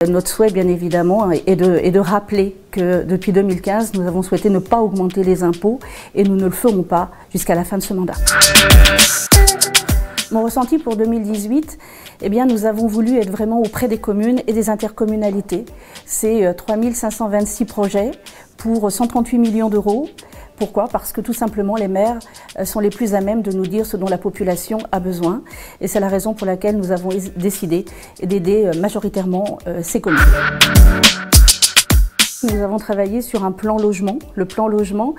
Notre souhait, bien évidemment, est de rappeler que depuis 2015, nous avons souhaité ne pas augmenter les impôts et nous ne le ferons pas jusqu'à la fin de ce mandat. Mon ressenti pour 2018, eh bien, nous avons voulu être vraiment auprès des communes et des intercommunalités. C'est 3526 projets pour 138 millions d'euros. Pourquoi? Parce que tout simplement les maires sont les plus à même de nous dire ce dont la population a besoin. Et c'est la raison pour laquelle nous avons décidé d'aider majoritairement ces communes. Nous avons travaillé sur un plan logement. Le plan logement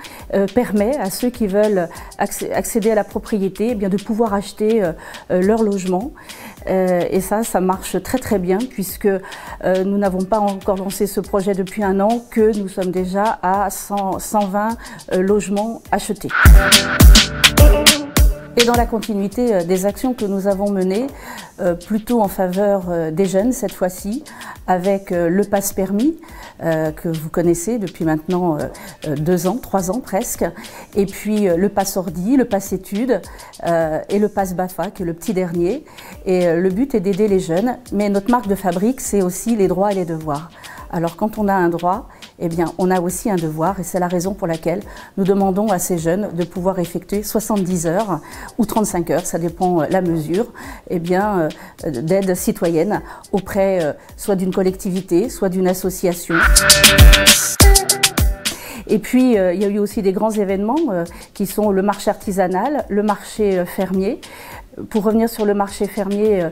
permet à ceux qui veulent accéder à la propriété, eh bien, de pouvoir acheter leur logement. Et ça marche très très bien puisque nous n'avons pas encore lancé ce projet depuis un an, que nous sommes déjà à 120 logements achetés. Et dans la continuité des actions que nous avons menées, plutôt en faveur des jeunes cette fois-ci, avec le pass permis que vous connaissez depuis maintenant 2 ans, 3 ans presque, et puis le pass ordi, le pass études et le pass BAFA qui est le petit dernier. Et le but est d'aider les jeunes, mais notre marque de fabrique, c'est aussi les droits et les devoirs. Alors quand on a un droit, eh bien, on a aussi un devoir, et c'est la raison pour laquelle nous demandons à ces jeunes de pouvoir effectuer 70 heures ou 35 heures, ça dépend la mesure, eh bien, d'aide citoyenne auprès soit d'une collectivité, soit d'une association. Et puis, il y a eu aussi des grands événements qui sont le marché artisanal, le marché fermier. Pour revenir sur le marché fermier,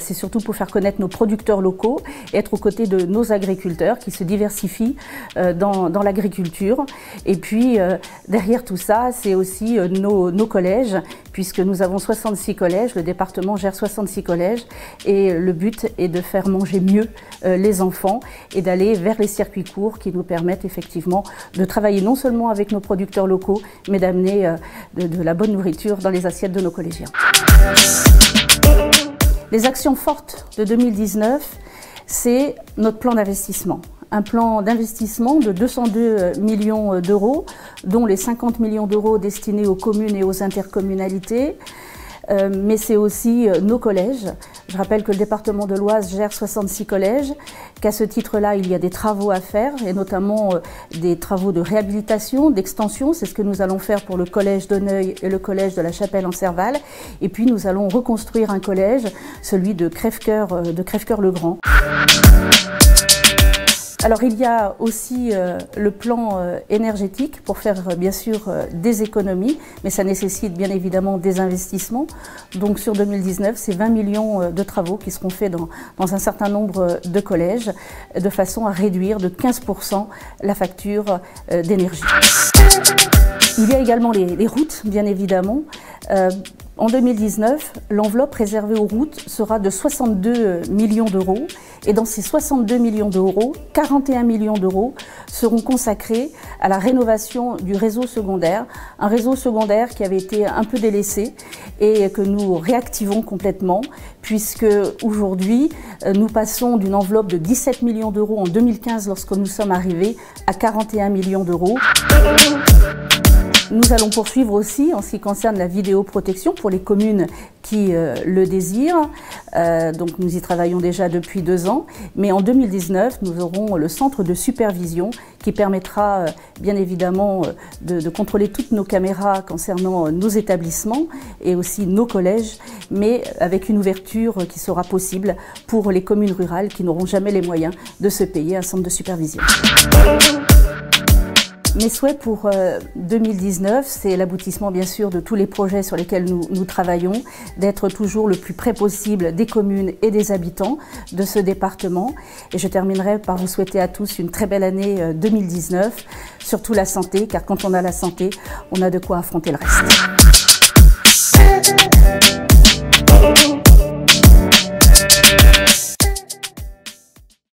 c'est surtout pour faire connaître nos producteurs locaux et être aux côtés de nos agriculteurs qui se diversifient dans l'agriculture. Et puis, derrière tout ça, c'est aussi nos collèges, puisque nous avons 66 collèges, le département gère 66 collèges, et le but est de faire manger mieux les enfants et d'aller vers les circuits courts qui nous permettent effectivement de travailler non seulement avec nos producteurs locaux, mais d'amener de la bonne nourriture dans les assiettes de nos collégiens. Les actions fortes de 2019, c'est notre plan d'investissement. Un plan d'investissement de 202 millions d'euros, dont les 50 millions d'euros destinés aux communes et aux intercommunalités. Mais c'est aussi nos collèges. Je rappelle que le département de l'Oise gère 66 collèges, qu'à ce titre-là, il y a des travaux à faire, et notamment des travaux de réhabilitation, d'extension. C'est ce que nous allons faire pour le collège d'Auneuil et le collège de la Chapelle-en-Serval. Et puis nous allons reconstruire un collège, celui de Crèvecœur-le-Grand. Alors il y a aussi le plan énergétique pour faire bien sûr des économies, mais ça nécessite bien évidemment des investissements. Donc sur 2019, c'est 20 millions de travaux qui seront faits dans un certain nombre de collèges, de façon à réduire de 15% la facture d'énergie. Il y a également les routes, bien évidemment. En 2019, l'enveloppe réservée aux routes sera de 62 millions d'euros. Et dans ces 62 millions d'euros, 41 millions d'euros seront consacrés à la rénovation du réseau secondaire. Un réseau secondaire qui avait été un peu délaissé et que nous réactivons complètement, puisque aujourd'hui, nous passons d'une enveloppe de 17 millions d'euros en 2015 lorsque nous sommes arrivés à 41 millions d'euros. Nous allons poursuivre aussi en ce qui concerne la vidéoprotection pour les communes qui le désirent. Donc nous y travaillons déjà depuis 2 ans. Mais en 2019, nous aurons le centre de supervision qui permettra bien évidemment de contrôler toutes nos caméras concernant nos établissements et aussi nos collèges, mais avec une ouverture qui sera possible pour les communes rurales qui n'auront jamais les moyens de se payer un centre de supervision. Mes souhaits pour 2019, c'est l'aboutissement bien sûr de tous les projets sur lesquels nous travaillons, d'être toujours le plus près possible des communes et des habitants de ce département. Et je terminerai par vous souhaiter à tous une très belle année 2019, surtout la santé, car quand on a la santé, on a de quoi affronter le reste.